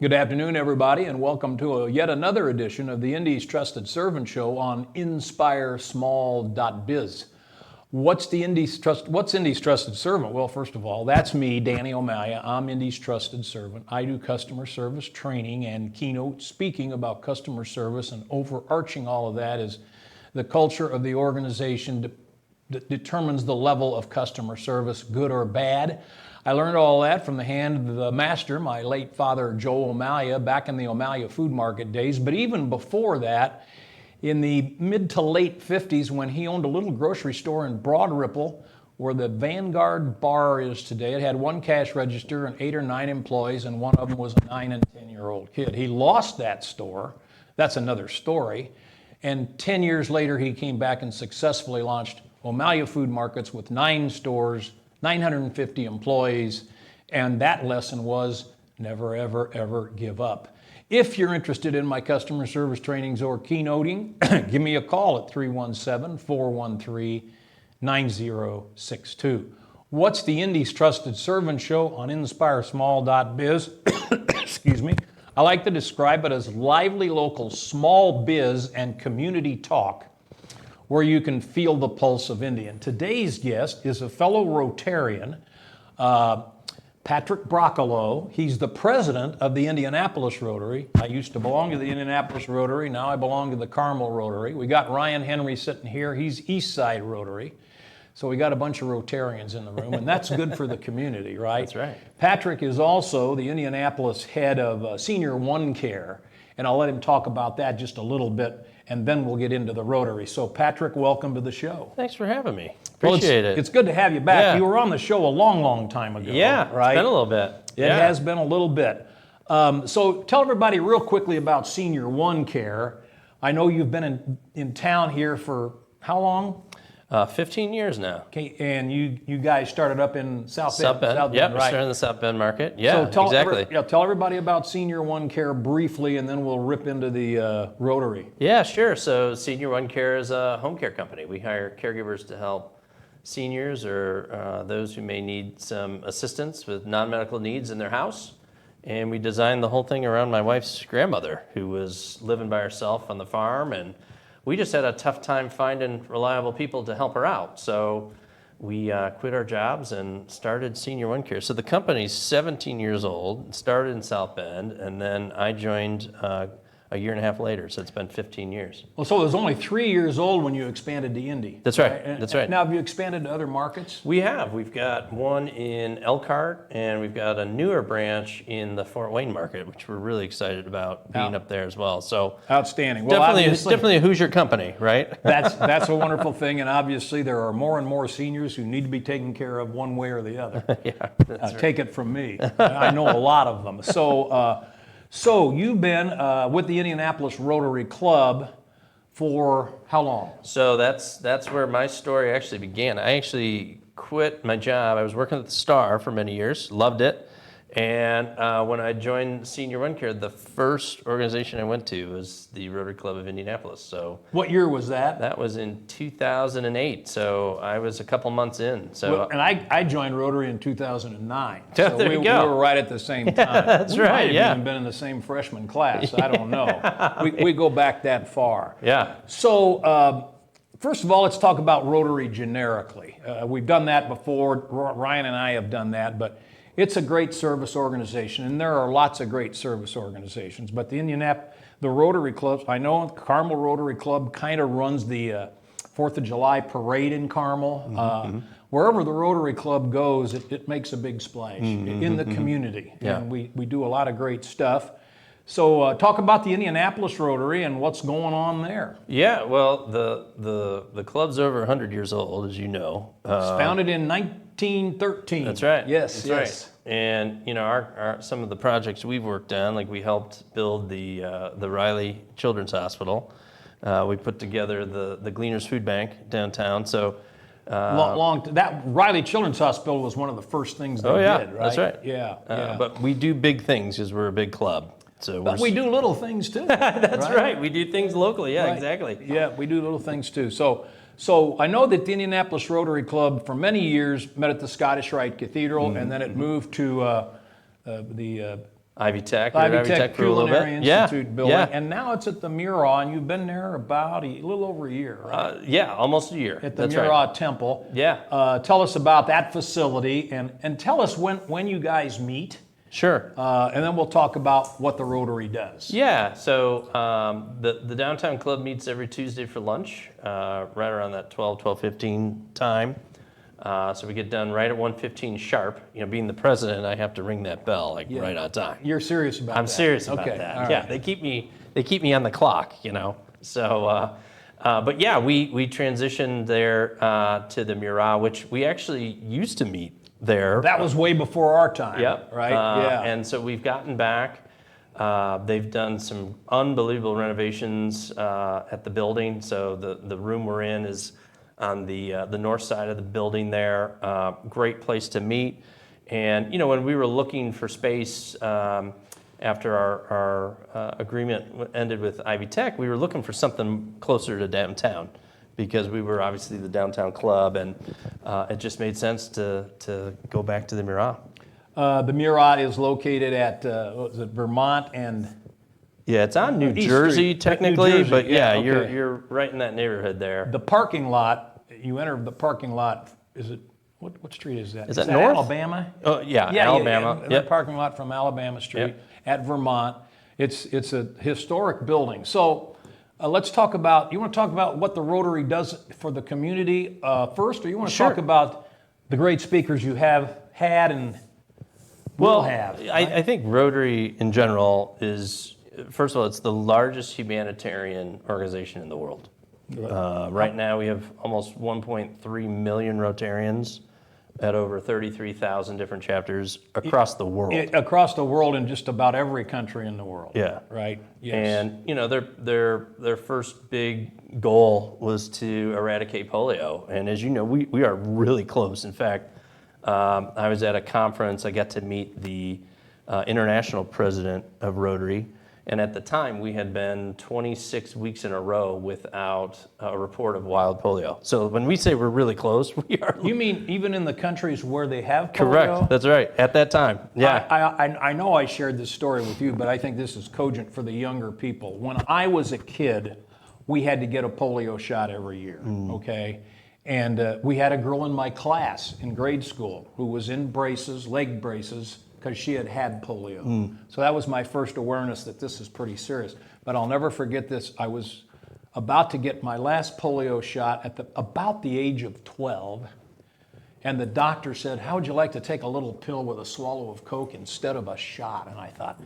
Good afternoon, everybody, and welcome to yet another edition of the Indy's Trusted Servant Show on InspireSmall.biz. What's Indy's Trusted Servant? Well, first of all, that's me, Danny O'Malley. I'm Indy's Trusted Servant. I do customer service training and keynote speaking about customer service, and overarching all of that is the culture of the organization that determines the level of customer service, good or bad. I learned all that from the hand of the master, my late father, Joe O'Malley, back in the O'Malley Food Market days. But even before that, in the mid to late 50s, when he owned a little grocery store in Broad Ripple, where the Vanguard bar is today, it had one cash register and 8 or 9 employees, and one of them was a 9 and 10-year-old kid. He lost that store. That's another story. And 10 years later, he came back and successfully launched O'Malley Food Markets with 9 stores, 950 employees, and that lesson was never, ever, ever give up. If you're interested in my customer service trainings or keynoting, give me a call at 317-413-9062. What's the Indy's Trusted Servant Show on InspireSmall.biz? Excuse me. I like to describe it as lively local small biz and community talk where you can feel the pulse of Indy. And today's guest is a fellow Rotarian, Patrick Broccolo. He's the president of the Indianapolis Rotary. I used to belong to the Indianapolis Rotary. Now I belong to the Carmel Rotary. We got Ryan Henry sitting here. He's East Side Rotary. So we got a bunch of Rotarians in the room, and that's good for the community, right? That's right. Patrick is also the Indianapolis head of Senior One Care, and I'll let him talk about that just a little bit, and then we'll get into the Rotary. So Patrick, welcome to the show. Thanks for having me. Appreciate it. It's good to have you back. Yeah. You were on the show a long, long time ago. Yeah, right? It's been a little bit. It has been a little bit. So tell everybody real quickly about Senior One Care. I know you've been in town here for how long? 15 years now. Okay, and you guys started up in South Bend. South Bend. Yep, right? we started in the South Bend market. Yeah, So exactly. tell everybody about Senior One Care briefly, and then we'll rip into the Rotary. Yeah, sure. So Senior One Care is a home care company. We hire caregivers to help seniors or those who may need some assistance with non-medical needs in their house. And we designed the whole thing around my wife's grandmother, who was living by herself on the farm, and we just had a tough time finding reliable people to help her out. So we quit our jobs and started Senior One Care. So the company's 17 years old, started in South Bend, and then I joined a year and a half later, so it's been 15 years. Well, so it was only 3 years old when you expanded to Indy. That's right. That's right. Now, have you expanded to other markets? We have. We've got one in Elkhart, and we've got a newer branch in the Fort Wayne market, which we're really excited about being up there as well. So outstanding. Well, definitely a Hoosier company, right? That's a wonderful thing, and obviously there are more and more seniors who need to be taken care of one way or the other. Yeah, that's right. Take it from me. I know a lot of them. So you've been with the Indianapolis Rotary Club for how long? So that's where my story actually began. I actually quit my job. I was working at the Star for many years, loved it. And when I joined Senior One Care, the first organization I went to was the Rotary Club of Indianapolis. So what year was that? That was in 2008. So I was a couple months in. And I joined Rotary in 2009. So there you go. We were right at the same time. That's we right. Might have even been in the same freshman class. I don't know. We go back that far. Yeah. So. First of all, let's talk about Rotary generically. We've done that before. Ryan and I have done that, but it's a great service organization, and there are lots of great service organizations. But the Rotary clubs, I know the Carmel Rotary Club kind of runs the 4th of July parade in Carmel. Wherever the Rotary Club goes, it makes a big splash in the community, and we do a lot of great stuff. So talk about the Indianapolis Rotary and what's going on there. Yeah, well, the club's over 100 years old, as you know. It's founded in 1913. That's right. Yes. Right. And our some of the projects we've worked on, like we helped build the Riley Children's Hospital. We put together the Gleaners Food Bank downtown. So that Riley Children's Hospital was one of the first things they did, right? That's right. Yeah. But we do big things because we're a big club. But we do little things too. That's right. We do things locally. Yeah, right. Exactly. Yeah, we do little things too. So I know that the Indianapolis Rotary Club for many years met at the Scottish Rite Cathedral, and then it moved to the Ivy Tech. We were Ivy at Tech for a little Culinary bit. Yeah, Institute building, yeah. and now it's at the Murat, and you've been there about a little over a year, right? Yeah, almost a year. At the That's Murat right. Temple. Yeah. Tell us about that facility, and tell us when you guys meet, Sure. and then we'll talk about what the Rotary does. Yeah, so the downtown club meets every Tuesday for lunch, right around that 12:15 time. So we get done right at 1:15 sharp. You know, being the president, I have to ring that bell like right on time. You're serious about that? I'm serious about Okay, that. all Yeah, right. they keep me on the clock, you know. So, but yeah, we transitioned there to the Murat, which we actually used to meet there. That was way before our time. Yep. Right. Yeah. And so we've gotten back. They've done some unbelievable renovations at the building. So the room we're in is on the north side of the building there. Great place to meet. And, you know, when we were looking for space after our agreement ended with Ivy Tech, we were looking for something closer to downtown because we were obviously the downtown club, and it just made sense to go back to the Murat. The Murat is located at what was it, Vermont and Yeah, it's on New East Jersey Street. technically, New Jersey, but yeah, yeah, okay. you're right in that neighborhood there. the parking lot. You enter the parking lot. Is it what street is that? Is that north? Alabama? Oh yeah, Yeah, Alabama. The Yep. parking lot from Alabama Street Yep. at Vermont. It's a historic building. So let's talk about. You want to talk about what the Rotary does for the community first, or you want to Sure. talk about the great speakers you have had and will have? I think Rotary in general is, first of all, it's the largest humanitarian organization in the world. Right now we have almost 1.3 million Rotarians at over 33,000 different chapters across the world. Across the world in just about every country in the world. Yeah. Right. Yes. And you know their first big goal was to eradicate polio, and as you know, we are really close. In fact, I was at a conference. I got to meet the international president of Rotary, and at the time we had been 26 weeks in a row without a report of wild polio. So when we say we're really close, we are. You mean even in the countries where they have polio? Correct. That's right. At that time, yeah. I know I shared this story with you, but I think this is cogent for the younger people. When I was a kid, we had to get a polio shot every year, okay? And we had a girl in my class in grade school who was in braces, leg braces, because she had had polio. So that was my first awareness that this is pretty serious. But I'll never forget this. I was about to get my last polio shot at about the age of 12. And the doctor said, "How would you like to take a little pill with a swallow of Coke instead of a shot?" And I thought,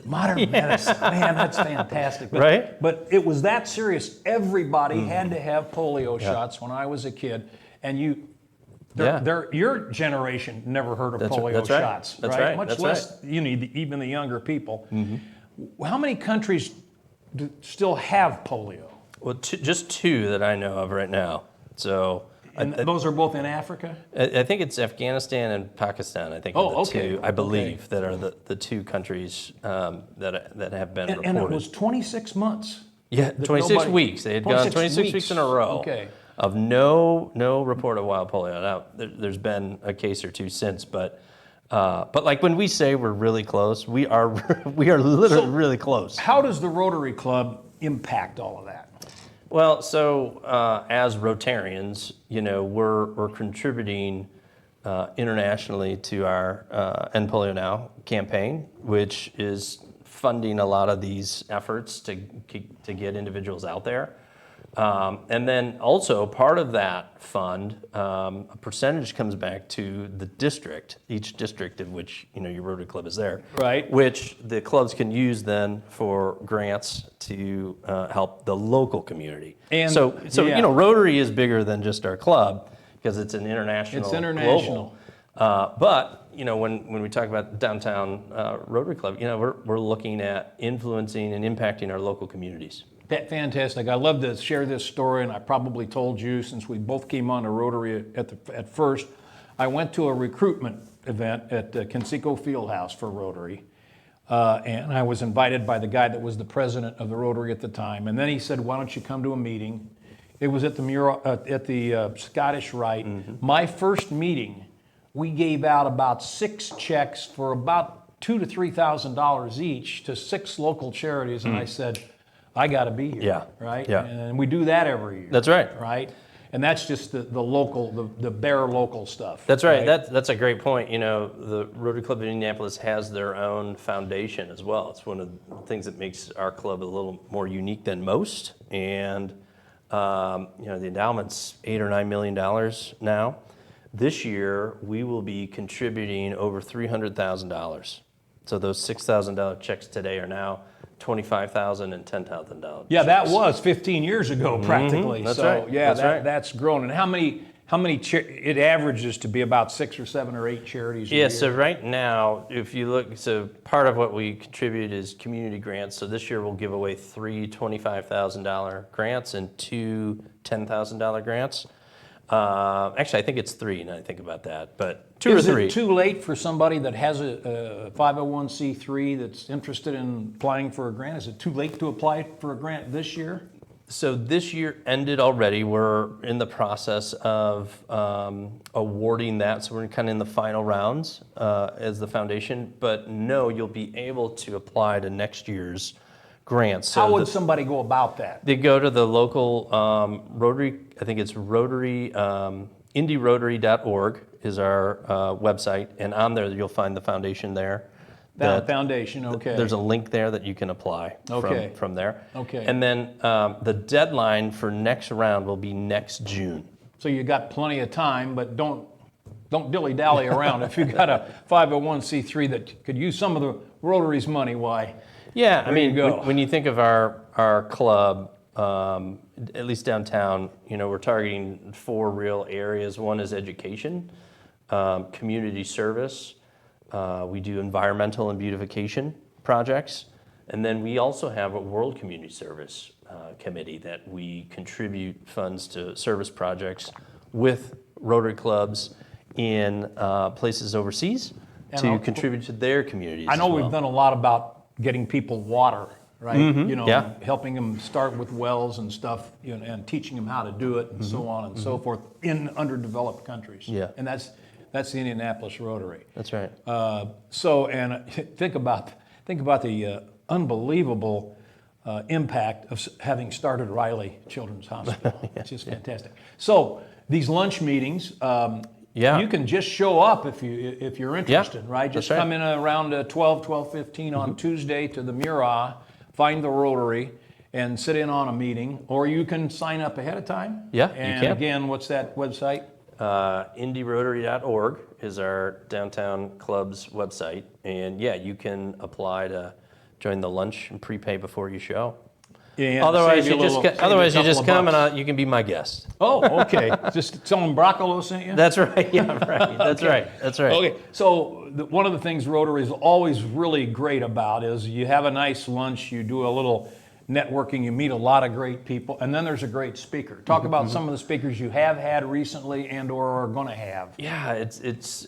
modern medicine, man, that's fantastic. Right? But it was that serious. Everybody had to have polio shots when I was a kid. And your generation never heard of polio shots, That's right. Much That's less even the younger people. How many countries still have polio? Well, just two that I know of right now. So. And those are both in Africa? I think it's Afghanistan and Pakistan. I think are the two, I believe, that are the two countries that have been reported. And it was 26 months. Yeah, 26 weeks. They had gone 26 weeks in a row of no report of wild polio. Now, there's been a case or two since, but like when we say we're really close, we are literally really close. How does the Rotary Club impact all of that? Well, so as Rotarians, you know, we're contributing internationally to our End Polio Now campaign, which is funding a lot of these efforts to get individuals out there. And then also part of that fund, a percentage comes back to the district, each district of which, you know, your Rotary Club is there. Right. Which the clubs can use then for grants to help the local community. And so you know, Rotary is bigger than just our club because it's an international. It's international. Global. But you know, when we talk about downtown Rotary Club, you know, we're looking at influencing and impacting our local communities. Fantastic. I love to share this story, and I probably told you since we both came on to Rotary at first. I went to a recruitment event at Conseco Fieldhouse for Rotary, and I was invited by the guy that was the president of the Rotary at the time. And then he said, "Why don't you come to a meeting?" It was at the Scottish Rite. My first meeting, we gave out about 6 checks for about $2,000 to $3,000 each to 6 local charities, and I said, I got to be here. Yeah. Right. Yeah. And we do that every year. That's right. Right. And that's just the local, the bare local stuff. That's right. That's a great point. You know, the Rotary Club of Indianapolis has their own foundation as well. It's one of the things that makes our club a little more unique than most. And you know, the endowment's $8 or $9 million now. This year, we will be contributing over $300,000. So those $6,000 checks today are now $25,000 and $10,000. Yeah, that was 15 years ago, practically. That's so right. yeah, That's right. that's grown. And how many? It averages to be about 6 or 7 or 8 charities. A Yeah, year. so right now, if you look, so part of what we contribute is community grants. So this year we'll give away 3 $25,000 grants and 2 $10,000 grants. Actually, I think it's 3 now I think about that, but 2 or 3. Is it too late for somebody that has a 501c3 that's interested in applying for a grant? Is it too late to apply for a grant this year? So this year ended already. We're in the process of awarding that. So we're kind of in the final rounds as the foundation. But no, you'll be able to apply to next year's grants. So How would somebody go about that? they go to the local Rotary, I think it's Rotary, indyrotary.org is our website. And on there, you'll find the foundation there. Foundation, okay. There's a link there that you can apply Okay. from there. Okay. And then the deadline for next round will be next June. So you got plenty of time, but don't dilly-dally around. If you got a 501c3 that could use some of the Rotary's money, why? Yeah, I There mean, you go. when you think of our club, at least downtown, you know, we're targeting 4 real areas. One is education, community service. We do environmental and beautification projects. And then we also have a World Community Service Committee that we contribute funds to service projects with Rotary clubs in places overseas to contribute to their communities. I know as well. we've done a lot about getting people water, right? You know, Yeah. helping them start with wells and stuff, you know, and teaching them how to do it and so on and so forth in underdeveloped countries. Yeah. And that's the Indianapolis Rotary. That's right. And think about the unbelievable impact of having started Riley Children's Hospital. It's just fantastic. So these lunch meetings, Yeah. you can just show up if you're interested, right? Just that's right. come in around 12:15 on Tuesday to the Murat, find the Rotary, and sit in on a meeting, or you can sign up ahead of time. Yeah, you And can. again, what's that website? Indyrotary.org is our downtown club's website. And yeah, you can apply to join the lunch and prepay before you show. Yeah, Otherwise, save you a just little- co- save otherwise a you couple just of come bucks. and you can be my guest. Oh, okay. Just someone Broccolo sent you? That's right. Yeah, right. That's right. That's right. Okay, so one of the things Rotary is always really great about is you have a nice lunch, you do a little networking, you meet a lot of great people, and then there's a great speaker. Talk about some of the speakers you have had recently and or are going to have. Yeah, it's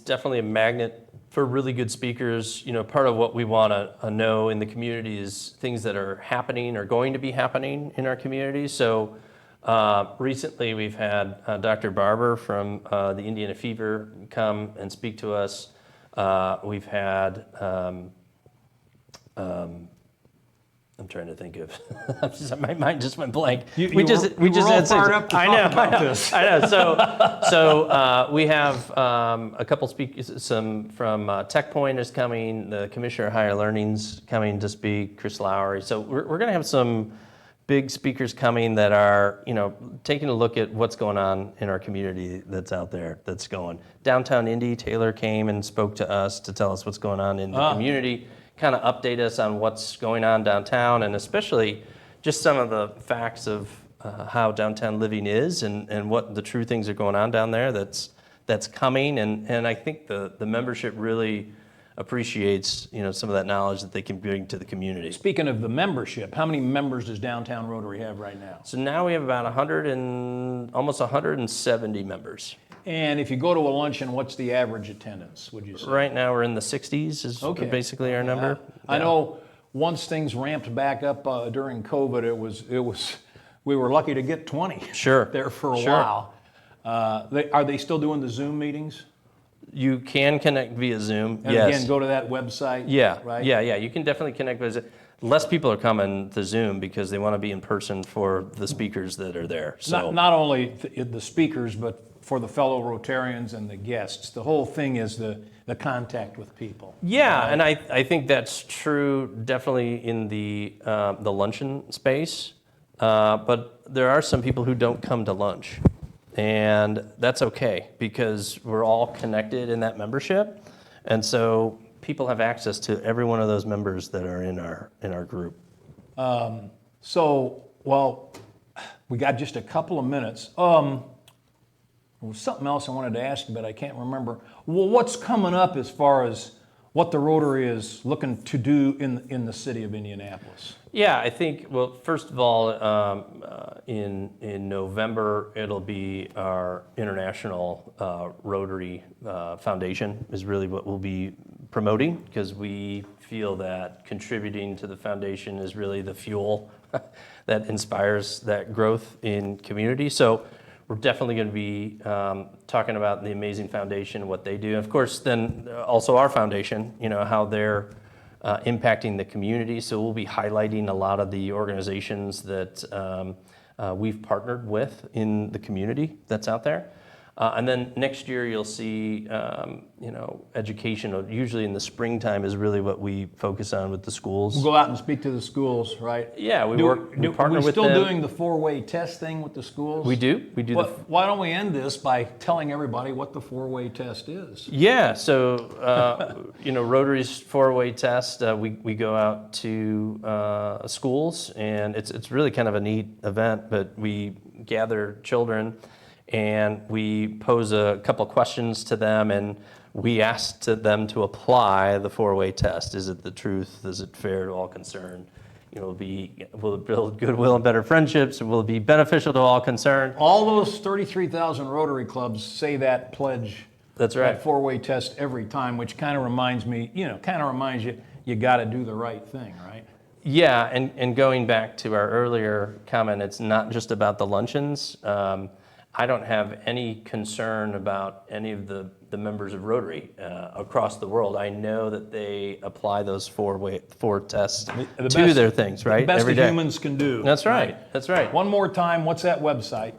definitely a magnet for really good speakers. You know, part of what we want to know in the community is things that are happening or going to be happening in our community. So recently we've had Dr. Barber from the Indiana Fever come and speak to us. We've had I'm trying to think of. My mind just went blank. We just had fired up to talk about this. I know. So we have a couple speakers. Some from TechPoint is coming. The Commissioner of Higher Learning's coming to speak. Chris Lowry. So we're going to have some big speakers coming that are, you know, taking a look at what's going on in our community that's out there, that's going. Downtown Indy, Taylor came and spoke to us to tell us what's going on in the community, kind of update us on what's going on downtown, and especially just some of the facts of how downtown living is and what the true things are going on down there that's coming. And I think the membership really appreciates, you know, some of that knowledge that they can bring to the community. Speaking of the membership, how many members does Downtown Rotary have right now? So now we have about almost 170 members. And if you go to a luncheon, what's the average attendance, would you say? Right now we're in the 60s is basically our number. I know once things ramped back up during COVID, we were lucky to get 20 Sure. there for a Sure. while. Are they still doing the Zoom meetings? You can connect via Zoom. And yes. again, go to that website. Yeah, Right? yeah. You can definitely connect with it. Less people are coming to Zoom because they want to be in person for the speakers that are there. So Not only the speakers, but for the fellow Rotarians and the guests. The whole thing is the contact with people. yeah, and I think that's true definitely in the luncheon space. But there are some people who don't come to lunch, and that's okay because we're all connected in that membership, and so people have access to every one of those members that are in our group. So, well, we got just a couple of minutes. There was something else I wanted to ask you, but I can't remember. Well, what's coming up as far as what the Rotary is looking to do in the city of Indianapolis? Yeah, I think, well, first of all, in November, it'll be our International Rotary Foundation is really what we'll be promoting, because we feel that contributing to the foundation is really the fuel that inspires that growth in community. So we're definitely going to be talking about the amazing foundation, what they do. And of course, then also our foundation, how they're impacting the community. So we'll be highlighting a lot of the organizations that we've partnered with in the community that's out there. And then next year you'll see, education, usually in the springtime is really what we focus on with the schools. We'll go out and speak to the schools, right? Yeah, we partner with still them. doing the four-way test thing with the schools? We do. Why don't we end this by telling everybody what the four-way test is? Yeah, so, Rotary's four-way test, we go out to schools, and it's really kind of a neat event, but we gather children and we pose a couple questions to them, and we ask them to apply the four-way test. Is it the truth? Is it fair to all concerned? Will it build goodwill and better friendships? Will it be beneficial to all concerned? All those 33,000 Rotary clubs say that pledge. That's right. That four-way test every time, which kind of reminds me, reminds you, you got to do the right thing, right? Yeah, and going back to our earlier comment, it's not just about the luncheons. I don't have any concern about any of the members of Rotary across the world. I know that they apply those four tests to their things, right? The best every that day. humans can do. That's right. That's right. One more time, what's that website?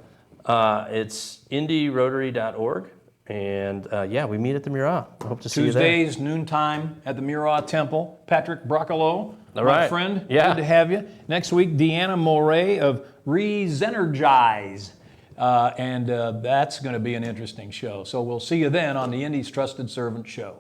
It's indyrotary.org. And we meet at the Murat. I hope to see you there. Tuesdays, noontime at the Murat Temple. Patrick Broccolo, my right. friend. Yeah. Good to have you. Next week, Deanna Moray of Re-Zenergize. And that's going to be an interesting show. So we'll see you then on the Indy's Trusted Servant Show.